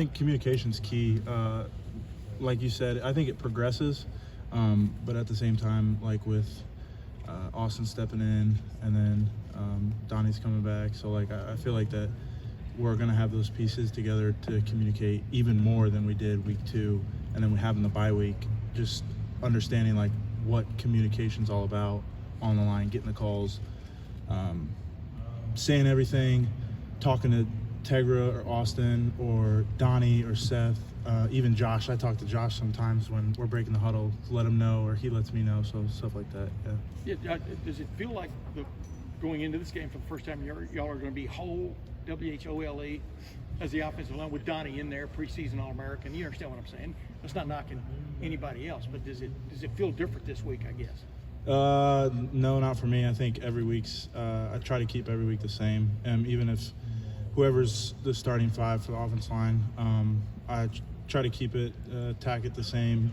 I think communication's key. Like you said, I think it progresses, but at the same time, like with Austin stepping in and then Donnie's coming back, so like I feel like that we're going to have those pieces together to communicate even more than we did week 2, and then we have in the bye week, just understanding like what communication's all about on the line, getting the calls, saying everything, talking to Tegra or Austin or Donnie or Seth, even Josh. I talk to Josh sometimes when we're breaking the huddle to let him know, or he lets me know, so stuff like that. Yeah. Does it feel like going into this game for the first time, y'all are going to be whole, WHOLE, as the offensive line with Donnie in there, preseason All-American? You understand what I'm saying? That's not knocking anybody else, but does it feel different this week, I guess? No, not for me. I think every week's I try to keep every week the same, even if whoever's the starting 5 for the offense line, I try to keep it, tack it the same.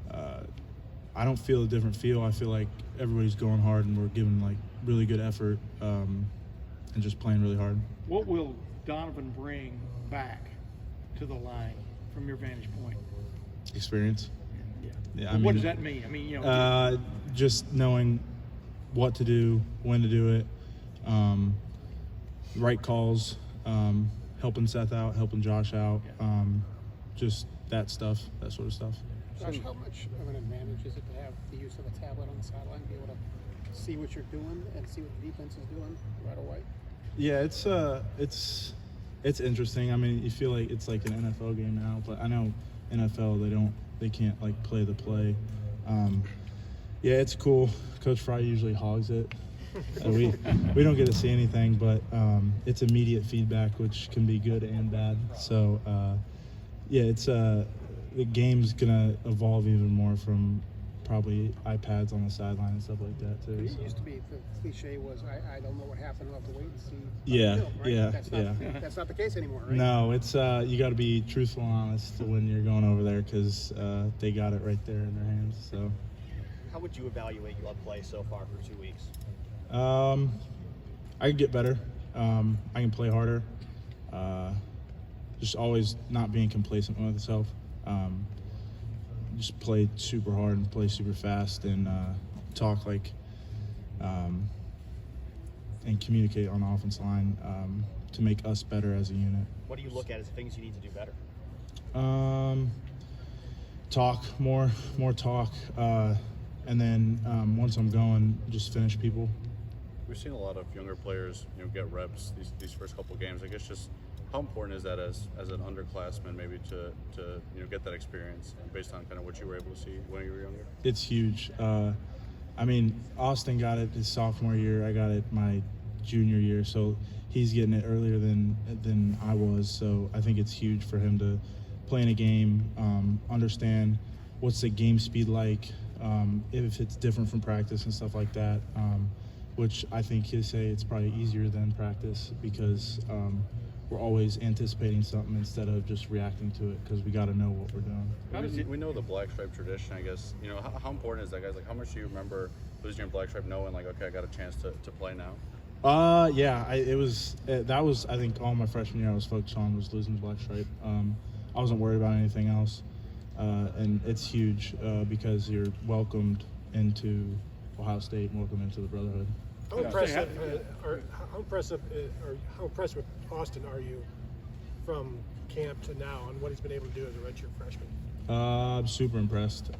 I don't feel a different feel. I feel like everybody's going hard and we're giving like really good effort and just playing really hard. What will Donovan bring back to the line from your vantage point? Experience. Yeah. What does that mean? I mean, just knowing what to do, when to do it, right calls, helping Seth out, helping Josh out, just that stuff, that sort of stuff. Josh, how much of an advantage is it to have the use of a tablet on the sideline, be able to see what you're doing and see what the defense is doing right away? Yeah, it's interesting. I mean, you feel like it's like an NFL game now, but I know NFL they can't like play the play. Yeah, it's cool. Coach Fryar usually hogs it. We don't get to see anything, but it's immediate feedback, which can be good and bad. So yeah, it's the game's gonna evolve even more from probably iPads on the sideline and stuff like that too. It used to be the cliche was I don't know what happened. I'll have to wait and see. Yeah, film, right? yeah, That's not the case anymore, right? No, it's you got to be truthful and honest when you're going over there because they got it right there in their hands. So, how would you evaluate your play so far for 2 weeks? I can get better. I can play harder. Just always not being complacent with myself. Just play super hard and play super fast and talk like and communicate on the offense line to make us better as a unit. What do you look at as things you need to do better? Talk more talk, and then once I'm going, just finish people. We've seen a lot of younger players, get reps these first couple of games. I guess just how important is that as an underclassman, maybe to get that experience based on kind of what you were able to see when you were younger? It's huge. I mean, Austin got it his sophomore year. I got it my junior year, so he's getting it earlier than I was. So I think it's huge for him to play in a game, understand what's the game speed like, if it's different from practice and stuff like that. Which I think he'll say it's probably easier than practice because we're always anticipating something instead of just reacting to it because we got to know what we're doing. We know the black stripe tradition, I guess. How important is that, guys? Like, how much do you remember losing your black stripe, knowing like, okay, I got a chance to play now? Yeah, that was I think all my freshman year I was focused on was losing the black stripe. I wasn't worried about anything else, and it's huge because you're welcomed into Ohio State and welcome into the Brotherhood. How impressed with Austin are you from camp to now and what he's been able to do as a redshirt freshman? I'm super impressed.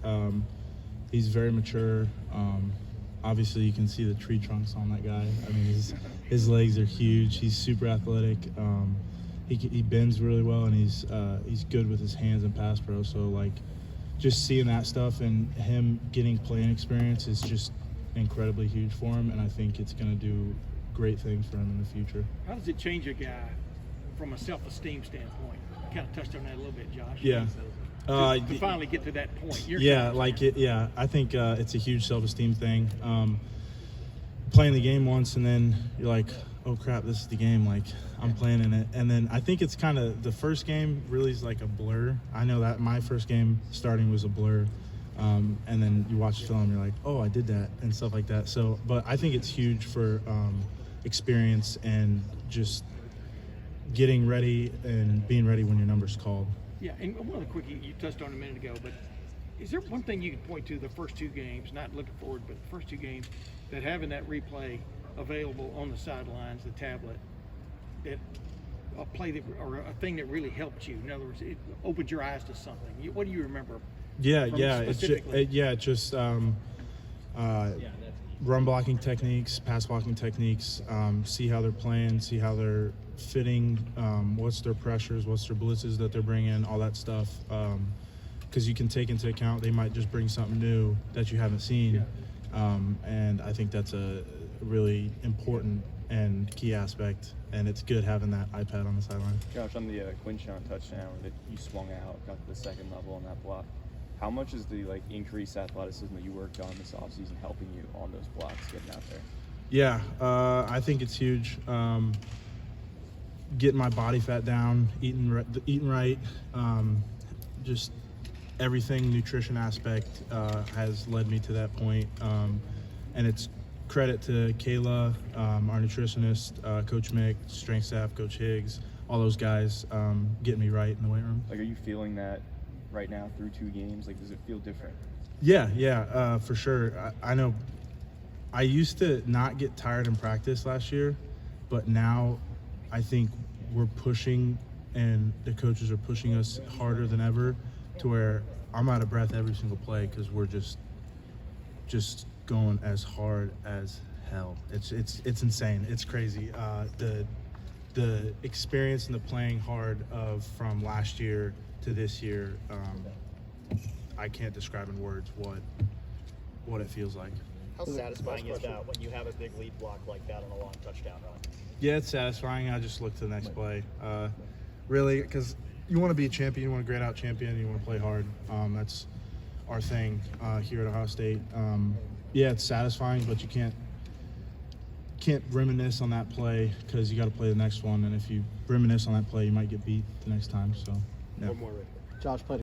He's very mature. Obviously, you can see the tree trunks on that guy. I mean, his legs are huge. He's super athletic. He bends really well, and he's good with his hands and pass pro. So, like, just seeing that stuff and him getting playing experience is just incredibly huge for him, and I think it's going to do great things for him in the future. How does it change a guy from a self-esteem standpoint? You kind of touched on that a little bit, Josh. Yeah. To finally get to that point. I think it's a huge self-esteem thing. Playing the game once and then you're like, oh crap, this is the game. Like, I'm playing in it. And then I think it's kind of the first game really is like a blur. I know that my first game starting was a blur. And then you watch the film, you're like, oh, I did that and stuff like that. So, but I think it's huge for experience and just getting ready and being ready when your number's called. Yeah, and one of the quick you touched on a minute ago, but is there one thing you can point to the first two games, not looking forward, but the first two games, that having that replay available on the sidelines, the tablet, that a play that or a thing that really helped you? In other words, it opened your eyes to something. What do you remember? Yeah, from it's just run blocking techniques, pass blocking techniques. See how they're playing, see how they're fitting. What's their pressures, what's their blitzes that they're bringing, all that stuff. Because you can take into account they might just bring something new that you haven't seen, and I think that's a really important and key aspect. And it's good having that iPad on the sideline. Josh, on the Quinshon touchdown that you swung out, got to the second level on that block, how much is the increased athleticism that you worked on this offseason helping you on those blocks getting out there? Yeah, I think it's huge. Getting my body fat down, eating right, just everything nutrition aspect has led me to that point. And it's credit to Kayla, our nutritionist, Coach Mick, strength staff, Coach Higgs, all those guys getting me right in the weight room. Are you feeling that right now through two games? Does it feel different? Yeah, for sure. I know I used to not get tired in practice last year, but now I think we're pushing and the coaches are pushing us harder than ever to where I'm out of breath every single play because we're just going as hard as hell. It's insane. It's crazy. The experience and the playing hard from last year to this year, I can't describe in words what it feels like. How satisfying is that when you have a big lead block like that on a long touchdown run? Yeah, it's satisfying. I just look to the next play. Really, because you want to be a champion, you want to grade out champion, you want to play hard. That's our thing here at Ohio State. Yeah, it's satisfying, but you can't reminisce on that play because you got to play the next one. And if you reminisce on that play, you might get beat the next time. So, yeah. One more right here. Josh played